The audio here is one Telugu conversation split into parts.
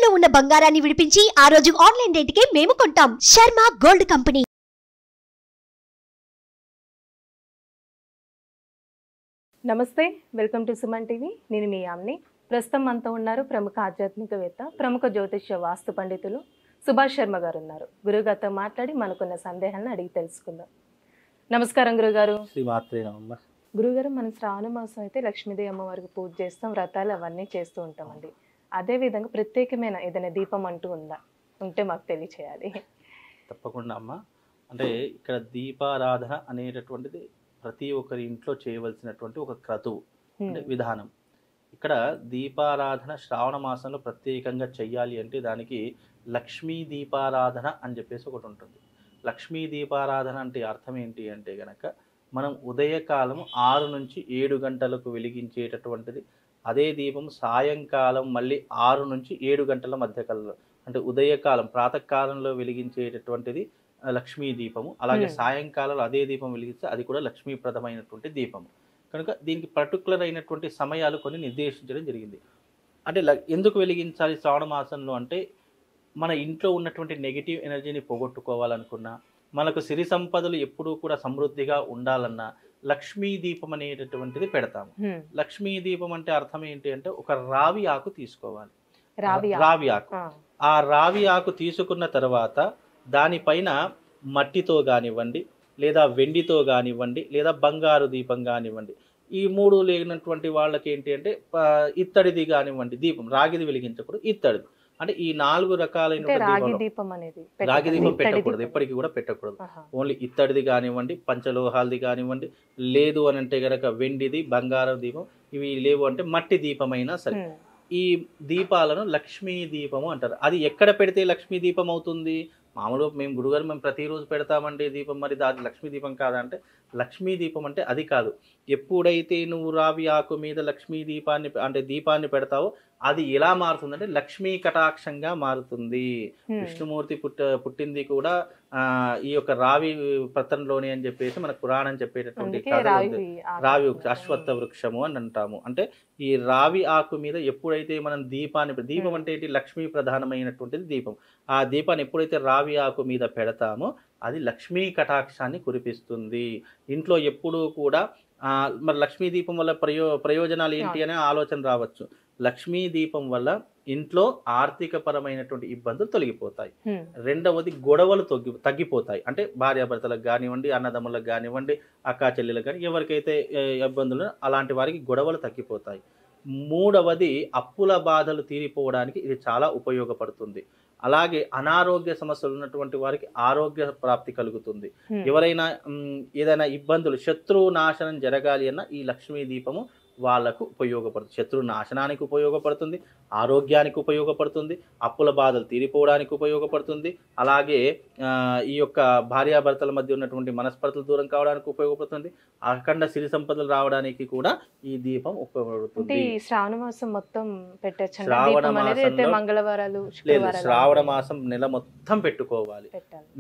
తాకట్టులో ఉన్న బంగారాన్ని విడిపించి ఆ రోజు ఆన్లైన్ రేటుకే మేము కొంటాం. Sharma gold company. నమస్తే, వెల్కమ్ టు సుమన్ టీవీ. నేను మీ యామ్ని. ప్రస్తుతం మనతో ఉన్నారు ప్రముఖ ఆధ్యాత్మికవేత్త, ప్రముఖ జ్యోతిష్య వాస్తు పండితులు సుభాష్ శర్మ గారు ఉన్నారు. గురుగారితో మాట్లాడి మనకున్న సందేహాలను అడిగి తెలుసుకుందాం. నమస్కారం గురుగారు. గురుగారు, మనం శ్రావణ మాసం అయితే లక్ష్మీదేవి అమ్మవారికి పూజ చేస్తాం, వ్రతాలు అవన్నీ చేస్తూ ఉంటామండి. అదే విధంగా ప్రత్యేకమైన ఏదైనా దీపం అంటూ ఉందా? ఉంటే మాకు తెలియచేయాలి. తప్పకుండా అమ్మ. అంటే ఇక్కడ దీపారాధన అనేటటువంటిది ప్రతి ఒక్కరి ఇంట్లో చేయవలసినటువంటి ఒక క్రతువు, అంటే విధానం. ఇక్కడ దీపారాధన శ్రావణ మాసంలో ప్రత్యేకంగా చెయ్యాలి అంటే దానికి లక్ష్మీ దీపారాధన అని చెప్పేసి ఒకటి ఉంటుంది. లక్ష్మీ దీపారాధన అంటే అర్థం ఏంటి అంటే గనక, మనం ఉదయకాలం 6 నుంచి 7 గంటలకు వెలిగించేటటువంటిది. అదే దీపం సాయంకాలం మళ్ళీ 6 నుంచి 7 గంటల మధ్య కాలంలో, అంటే ఉదయకాలం ప్రాతకాలంలో వెలిగించేటటువంటిది లక్ష్మీ దీపము. అలాగే సాయంకాలంలో అదే దీపం వెలిగిస్తే అది కూడా లక్ష్మీప్రదమైనటువంటి దీపము. కనుక దీనికి పర్టికులర్ అయినటువంటి సమయాలు కొన్ని నిర్దేశించడం జరిగింది. అంటే ఎందుకు వెలిగించాలి శ్రావణ మాసంలో అంటే, మన ఇంట్లో ఉన్నటువంటి నెగిటివ్ ఎనర్జీని పోగొట్టుకోవాలనుకున్నా, మనకు సిరి సంపదలు ఎప్పుడూ కూడా సమృద్ధిగా ఉండాలన్నా లక్ష్మీ దీపం అనేటటువంటిది పెడతాము. లక్ష్మీ దీపం అంటే అర్థం ఏంటి అంటే, ఒక రావి ఆకు తీసుకోవాలి. రావి ఆకు. ఆ రావి ఆకు తీసుకున్న తర్వాత దానిపైన మట్టితో కానివ్వండి, లేదా వెండితో కానివ్వండి, లేదా బంగారు దీపం కానివ్వండి, ఈ 3 లేనటువంటి వాళ్ళకి ఏంటి అంటే ఇత్తడిది కానివ్వండి, దీపం రాగిది వెలిగించకూడదు, ఇత్తడిది. అంటే ఈ 4 రకాలైన రాగి దీపం పెట్టకూడదు, ఎప్పటికీ కూడా పెట్టకూడదు. ఓన్లీ ఇత్తడిది కానివ్వండి, పంచలోహాలది కానివ్వండి, లేదు అని అంటే గనక వెండిది, బంగారం దీపం, ఇవి లేవు అంటే మట్టి దీపమైనా సరే. ఈ దీపాలను లక్ష్మీ దీపము అంటారు. అది ఎక్కడ పెడితే లక్ష్మీ దీపం అవుతుంది? మామూలుగా మేము గురుగారు మేము ప్రతిరోజు పెడతామండి దీపం, మరి అది లక్ష్మీ దీపం కాదంటే, లక్ష్మీ దీపం అంటే అది కాదు. ఎప్పుడైతే నువ్వు రావి ఆకు మీద లక్ష్మీ దీపాన్ని అంటే దీపాన్ని పెడతావో అది ఎలా మారుతుందంటే లక్ష్మీ కటాక్షంగా మారుతుంది. విష్ణుమూర్తి పుట్టింది కూడా ఈ యొక్క రావి పత్రంలోనే అని చెప్పేసి మన పురాణం చెప్పేటటువంటి రావి అశ్వత్థ వృక్షము అని అంటాము. అంటే ఈ రావి ఆకు మీద ఎప్పుడైతే మనం దీపం అంటే ఏంటి? లక్ష్మీ ప్రధానమైనటువంటిది దీపం. ఆ దీపాన్ని ఎప్పుడైతే రావి ఆకు మీద పెడతామో అది లక్ష్మీ కటాక్షాన్ని కురిపిస్తుంది. ఇంట్లో ఎప్పుడూ కూడా మరి లక్ష్మీ దీపం వల్ల ప్రయోజనాలు ఏంటి అనే ఆలోచన రావచ్చు. లక్ష్మీ దీపం వల్ల ఇంట్లో ఆర్థిక పరమైనటువంటి ఇబ్బందులు తొలగిపోతాయి. రెండవది గొడవలు తగ్గిపోతాయి. అంటే భార్యాభర్తలకు కానివ్వండి, అన్నదమ్ములకు కానివ్వండి, అక్కా చెల్లెలకు కానీ ఎవరికైతే ఇబ్బందులు అలాంటి వారికి గొడవలు తగ్గిపోతాయి. మూడవది అప్పుల బాధలు తీరిపోవడానికి ఇది చాలా ఉపయోగపడుతుంది. అలాగే అనారోగ్య సమస్యలు ఉన్నటువంటి వారికి ఆరోగ్య ప్రాప్తి కలుగుతుంది. ఎవరైనా ఏదైనా ఇబ్బందులు, శత్రువు నాశనం జరగాలి అన్న ఈ లక్ష్మీ దీపము వాళ్ళకు ఉపయోగపడుతుంది. శత్రు నాశనానికి ఉపయోగపడుతుంది, ఆరోగ్యానికి ఉపయోగపడుతుంది, అప్పుల బాధలు తీరిపోవడానికి ఉపయోగపడుతుంది. అలాగే ఈ యొక్క భార్యాభర్తల మధ్య ఉన్నటువంటి మనస్పర్ధలు దూరం కావడానికి ఉపయోగపడుతుంది. అఖండ సిరి సంపదలు రావడానికి కూడా ఈ దీపం ఉపయోగపడుతుంది. శ్రావణ మాసం మొత్తం పెట్టచ్చు. శ్రావణ మాసం నెల మొత్తం పెట్టుకోవాలి.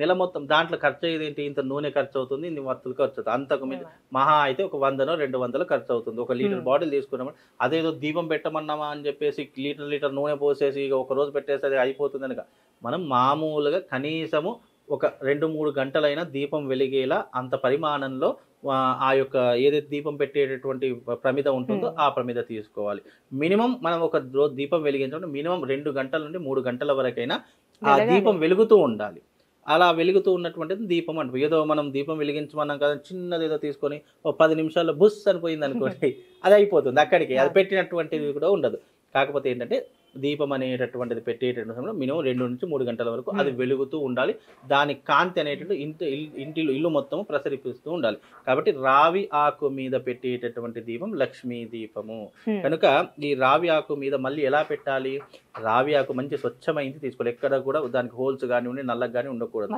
నెల మొత్తం దాంట్లో ఖర్చు అయ్యేది ఏంటి? ఇంత నూనె ఖర్చు అవుతుంది, ఇన్ని వత్తులు ఖర్చు అవుతుంది. అంతకు మీద మహా అయితే ఒక 100-200 ఖర్చు అవుతుంది. 1 లీటర్ బాటిల్ తీసుకున్నాము, అదేదో దీపం పెట్టమన్నామా అని చెప్పేసి లీటర్ నూనె పోసేసి ఒక రోజు పెట్టేసి అది అయిపోతుంది అనగా, మనం మామూలుగా కనీసము ఒక 2-3 గంటలైనా దీపం వెలిగేలా అంత పరిమాణంలో ఆ యొక్క ఏదైతే దీపం పెట్టేటటువంటి ప్రమిద ఉంటుందో ఆ ప్రమిద తీసుకోవాలి. మినిమం మనం ఒక రోజు దీపం వెలిగించడం మినిమం 2 గంటల నుండి 3 గంటల వరకైనా ఆ దీపం వెలుగుతూ ఉండాలి. అలా వెలుగుతూ ఉన్నటువంటిది దీపం అంటారు. ఏదో మనం దీపం వెలిగించమన్నాం కదా, చిన్నది ఏదో తీసుకొని ఒక 10 నిమిషాల్లో బుస్ అనిపోయింది అనుకోండి, అది అయిపోతుంది అక్కడికి. అది పెట్టినటువంటిది కూడా ఉండదు. కాకపోతే ఏంటంటే దీపం అనేటటువంటిది పెట్టేటటువంటి సమయంలో మినిమం 2 నుంచి 3 గంటల వరకు అది వెలుగుతూ ఉండాలి. దాని కాంతి అనేటువంటి ఇల్లు మొత్తం ప్రసరిపిస్తూ ఉండాలి. కాబట్టి రావి ఆకు మీద పెట్టేటటువంటి దీపం లక్ష్మీ దీపము. కనుక ఈ రావి ఆకు మీద మళ్ళీ ఎలా పెట్టాలి? రావి ఆకు మంచి స్వచ్ఛమైంది తీసుకోవాలి. ఎక్కడ కూడా దానికి హోల్స్ కానివ్వండి, నల్లగా కానీ ఉండకూడదు,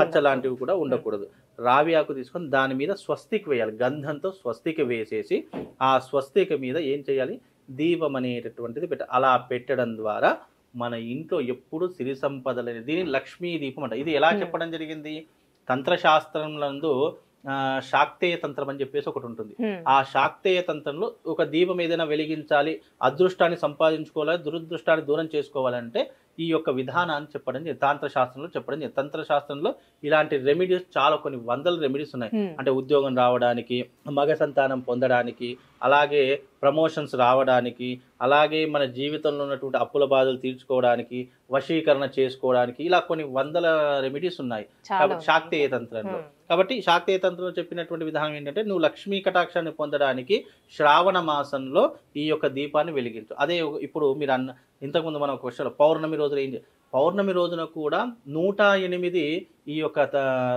మచ్చ లాంటివి కూడా ఉండకూడదు. రావి ఆకు తీసుకొని దాని మీద స్వస్తిక వేయాలి. గంధంతో స్వస్తిక వేసేసి ఆ స్వస్తిక మీద ఏం చేయాలి? దీపం అనేటటువంటిది అలా పెట్టడం ద్వారా మన ఇంట్లో ఎప్పుడు సిరి సంపదలు, దీని లక్ష్మీ దీపం అంట. ఇది ఎలా చెప్పడం జరిగింది? తంత్రశాస్త్రంలో శాక్తేయ తంత్రం అని చెప్పేసి ఒకటి ఉంటుంది. ఆ శాక్తేయ తంత్రంలో ఒక దీపం ఏదైనా వెలిగించాలి, అదృష్టాన్ని సంపాదించుకోవాలి, దురదృష్టాన్ని దూరం చేసుకోవాలంటే ఈ యొక్క విధానాన్ని చెప్పడం తాంత్ర శాస్త్రంలో చెప్పడం తంత్ర శాస్త్రంలో ఇలాంటి రెమెడీస్ చాలా కొన్ని వందల రెమెడీస్ ఉన్నాయి. అంటే ఉద్యోగం రావడానికి, మగ సంతానం పొందడానికి, అలాగే ప్రమోషన్స్ రావడానికి, అలాగే మన జీవితంలో ఉన్నటువంటి అప్పుల బాధలు తీర్చుకోవడానికి, వశీకరణ చేసుకోవడానికి, ఇలా కొన్ని వందల రెమెడీస్ ఉన్నాయి శాక్తేయ తంత్రంలో. కాబట్టి శాక్తేయ తంత్రంలో చెప్పినటువంటి విధానం ఏంటంటే నువ్వు లక్ష్మీ కటాక్షాన్ని పొందడానికి శ్రావణ మాసంలో ఈ యొక్క దీపాన్ని వెలిగించు. అదే ఇప్పుడు మీరు ఇంతకుముందు మనం ఒక క్వశ్చన్ పౌర్ణమి రోజున పౌర్ణమి రోజున కూడా 108 ఈ యొక్క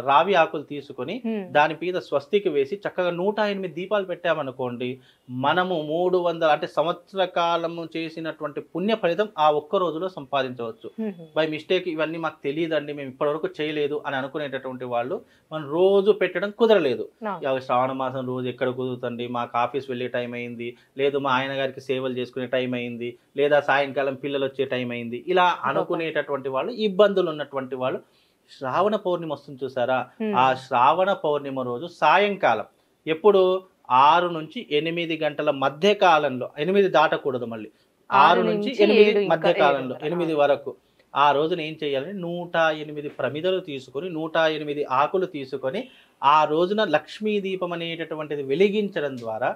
రావి ఆకులు తీసుకొని దాని మీద స్వస్తికి వేసి చక్కగా 108 దీపాలు పెట్టామనుకోండి, మనము 300 అంటే సంవత్సర కాలము చేసినటువంటి పుణ్య ఫలితం ఆ ఒక్క రోజులో సంపాదించవచ్చు. బై మిస్టేక్ ఇవన్నీ మాకు తెలియదండి, మేము ఇప్పటివరకు చేయలేదు అని అనుకునేటటువంటి వాళ్ళు మనం రోజు పెట్టడం కుదరలేదు. శ్రావణ మాసం రోజు ఎక్కడ కుదురుతుంది, మాకు ఆఫీస్ వెళ్ళే టైం అయింది, లేదు మా ఆయన గారికి సేవలు చేసుకునే టైం అయింది, లేదా సాయంకాలం పిల్లలు వచ్చే టైం అయింది, ఇలా అనుకునేటటువంటి వాళ్ళు, ఇబ్బందులు ఉన్నటువంటి వాళ్ళు శ్రావణ పౌర్ణిమ వస్తుంది చూసారా, ఆ శ్రావణ పౌర్ణిమ రోజు సాయంకాలం ఎప్పుడు 6 నుంచి 8 గంటల మధ్య కాలంలో, 8 దాటకూడదు, మళ్ళీ 6 నుంచి 8 మధ్య కాలంలో 8 వరకు ఆ రోజున ఏం చేయాలంటే 108 ప్రమిదలు తీసుకొని 108 ఆకులు తీసుకొని ఆ రోజున లక్ష్మీ దీపం అనేటటువంటిది వెలిగించడం ద్వారా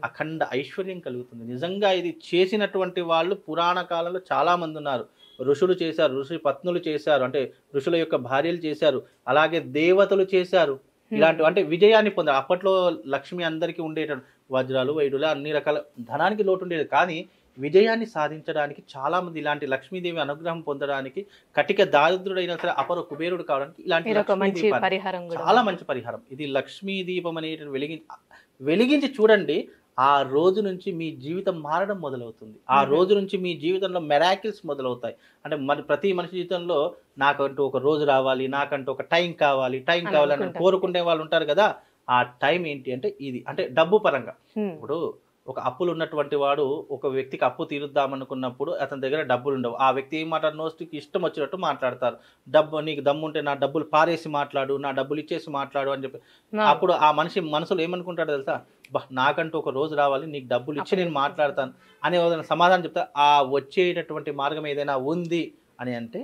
అఖండ ఐశ్వర్యం కలుగుతుంది. నిజంగా ఇది చేసినటువంటి వాళ్ళు పురాణ కాలంలో చాలా మంది ఉన్నారు. ఋషులు చేశారు, ఋషి పత్నులు చేశారు, అంటే ఋషుల యొక్క భార్యలు చేశారు, అలాగే దేవతలు చేశారు. ఇలాంటి అంటే విజయాన్ని పొందారు. అప్పట్లో లక్ష్మి అందరికీ ఉండేటటువంటి వజ్రాలు, వైడులు, అన్ని రకాల ధనానికి లోటు ఉండేది, కానీ విజయాన్ని సాధించడానికి చాలా మంది ఇలాంటి లక్ష్మీదేవి అనుగ్రహం పొందడానికి, కటిక దారిద్రుడైనా సరే అపర కుబేరుడు కావడానికి ఇలాంటి చాలా మంచి పరిహారం. ఇది లక్ష్మీ దీపం అనేటువంటి వెలిగించి చూడండి. ఆ రోజు నుంచి మీ జీవితం మారడం మొదలవుతుంది. ఆ రోజు నుంచి మీ జీవితంలో మెరాకిల్స్ మొదలవుతాయి. అంటే ప్రతి మనిషి జీవితంలో నాకంటూ ఒక రోజు రావాలి, నాకంటూ ఒక టైం కావాలని కోరుకునే వాళ్ళు ఉంటారు కదా. ఆ టైం ఏంటి అంటే ఇది, అంటే డబ్బు పరంగా. ఇప్పుడు ఒక అప్పులు ఉన్నటువంటి వాడు ఒక వ్యక్తికి అప్పు తీరుద్దామనుకున్నప్పుడు అతని దగ్గర డబ్బులు ఉండవు. ఆ వ్యక్తి ఏం మాట్లాడు, నోస్టికి ఇష్టం వచ్చినట్టు మాట్లాడతారు. నీకు దమ్ముంటే నా డబ్బులు పారేసి మాట్లాడు, నా డబ్బులు ఇచ్చేసి మాట్లాడు అని చెప్పి, అప్పుడు ఆ మనిషి మనసులో ఏమనుకుంటాడు తెలుసా, నాకంటూ ఒక రోజు రావాలి, నీకు డబ్బులు ఇచ్చి నేను మాట్లాడతాను అనే సమాధానం చెప్తా. ఆ వచ్చేటటువంటి మార్గం ఏదైనా ఉంది అని అంటే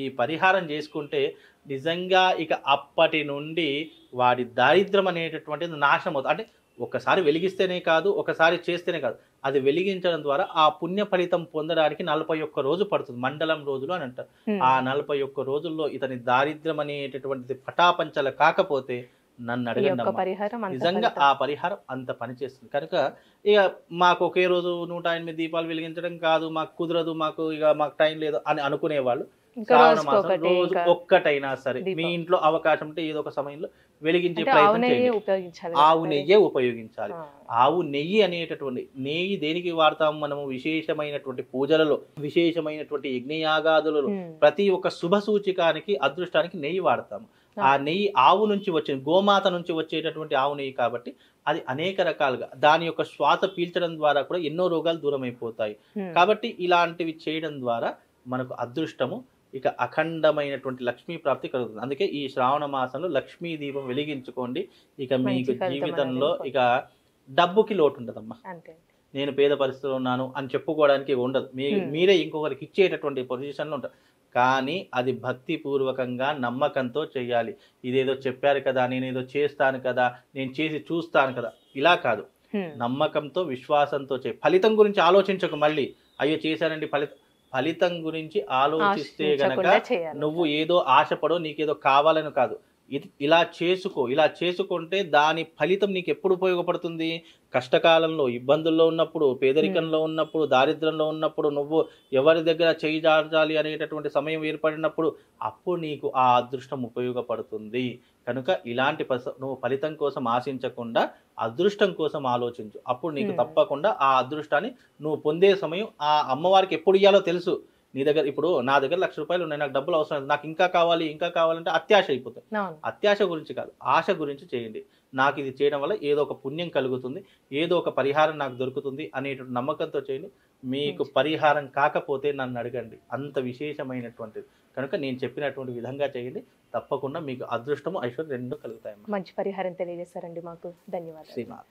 ఈ పరిహారం చేసుకుంటే నిజంగా ఇక అప్పటి నుండి వాడి దారిద్రం అనేటటువంటిది నాశనం అవుతుంది. అంటే ఒకసారి వెలిగిస్తేనే కాదు, ఒకసారి చేస్తేనే కాదు, అది వెలిగించడం ద్వారా ఆ పుణ్య ఫలితం పొందడానికి 41 రోజు పడుతుంది. మండలం రోజులు అని అంటారు. ఆ 41 రోజుల్లో ఇతని దారిద్రం అనేటటువంటిది పటాపంచల కాకపోతే నన్ను అడగండి, నిజంగా ఆ పరిహారం అంత పనిచేస్తుంది. కనుక ఇక మాకు ఒకే రోజు 108 దీపాలు వెలిగించడం కాదు, మాకు కుదరదు, మాకు టైం లేదు అని అనుకునేవాళ్ళు శ్రావణ మాసం రోజు ఒక్కటైనా సరే మీ ఇంట్లో అవకాశం ఉంటే ఏదో ఒక సమయంలో వెలిగించే ప్రయత్నం చేయండి. ఆవు నెయ్యే ఉపయోగించాలి. ఆవు నెయ్యి అనేటటువంటి నెయ్యి దేనికి వాడతాము మనము? విశేషమైనటువంటి పూజలలో, విశేషమైనటువంటి యజ్ఞయాగాదులలో, ప్రతి ఒక్క శుభ సూచికానికి, అదృష్టానికి నెయ్యి వాడతాము. ఆ నెయ్యి ఆవు నుంచి వచ్చే, గోమాత నుంచి వచ్చేటటువంటి ఆవు నెయ్యి కాబట్టి అది అనేక రకాలుగా దాని యొక్క శ్వాస పీల్చడం ద్వారా కూడా ఎన్నో రోగాలు దూరం అయిపోతాయి. కాబట్టి ఇలాంటివి చేయడం ద్వారా మనకు అదృష్టము, ఇక అఖండమైనటువంటి లక్ష్మీ ప్రాప్తి కలుగుతుంది. అందుకే ఈ శ్రావణ మాసంలో లక్ష్మీ దీపం వెలిగించుకోండి. ఇక మీకు జీవితంలో ఇక డబ్బుకి లోటు ఉండదమ్మా. నేను పేద పరిస్థితిలో ఉన్నాను అని చెప్పుకోవడానికి ఉండదు. మీరే ఇంకొకరికి ఇచ్చేటటువంటి పొజిషన్లో ఉంటారు. కానీ అది భక్తిపూర్వకంగా నమ్మకంతో చేయాలి. ఇదేదో చెప్పారు కదా, నేనేదో చేస్తాను కదా, నేను చేసి చూస్తాను కదా, ఇలా కాదు. నమ్మకంతో, విశ్వాసంతో చేయి. ఫలితం గురించి ఆలోచించకు. మళ్ళీ అయ్యో చేశానండి, ఫలితం గురించి ఆలోచిస్తే గనక నువ్వు ఏదో ఆశపడో, నీకేదో కావాలని కాదు. ఇలా చేసుకుంటే దాని ఫలితం నీకు ఎప్పుడు ఉపయోగపడుతుంది? కష్టకాలంలో, ఇబ్బందుల్లో ఉన్నప్పుడు, పేదరికంలో ఉన్నప్పుడు, దారిద్రంలో ఉన్నప్పుడు, నువ్వు ఎవరి దగ్గర చేయి జార్చాలి అనేటటువంటి సమయం ఏర్పడినప్పుడు అప్పుడు నీకు ఆ అదృష్టం ఉపయోగపడుతుంది. కనుక ఇలాంటి నువ్వు ఫలితం కోసం ఆశించకుండా అదృష్టం కోసం ఆలోచించు. అప్పుడు నీకు తప్పకుండా ఆ అదృష్టాన్ని నువ్వు పొందే సమయం ఆ అమ్మవారికి ఎప్పుడు ఇయ్యాలో తెలుసు. నీ దగ్గర ఇప్పుడు నా దగ్గర ₹1,00,000 ఉన్నాయి, నాకు డబ్బులు అవసరం లేదు, నాకు ఇంకా కావాలంటే అత్యాశ అయిపోతుంది. అత్యాశ గురించి కాదు, ఆశ గురించి చేయండి. నాకు ఇది చేయడం వల్ల ఏదో ఒక పుణ్యం కలుగుతుంది, ఏదో ఒక పరిహారం నాకు దొరుకుతుంది అనేటువంటి నమ్మకంతో చేయండి. మీకు పరిహారం కాకపోతే నన్ను అడగండి. అంత విశేషమైనటువంటిది. కనుక నేను చెప్పినటువంటి విధంగా చేయండి, తప్పకుండా మీకు అదృష్టము ఐశ్వర్యం రెండు కలుగుతాయమ్మా. మంచి పరిహారం తెలియజేశారండి, మాకు ధన్యవాదాలు. శ్రీనాథ్.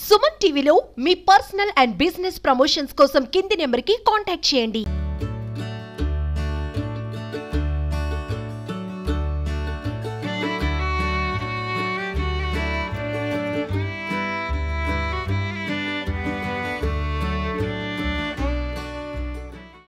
సుమన్ టీవీలో మీ పర్సనల్ అండ్ బిజినెస్ ప్రమోషన్స్ కోసం కింది నెంబర్కి కాంటాక్ట్ చేయండి.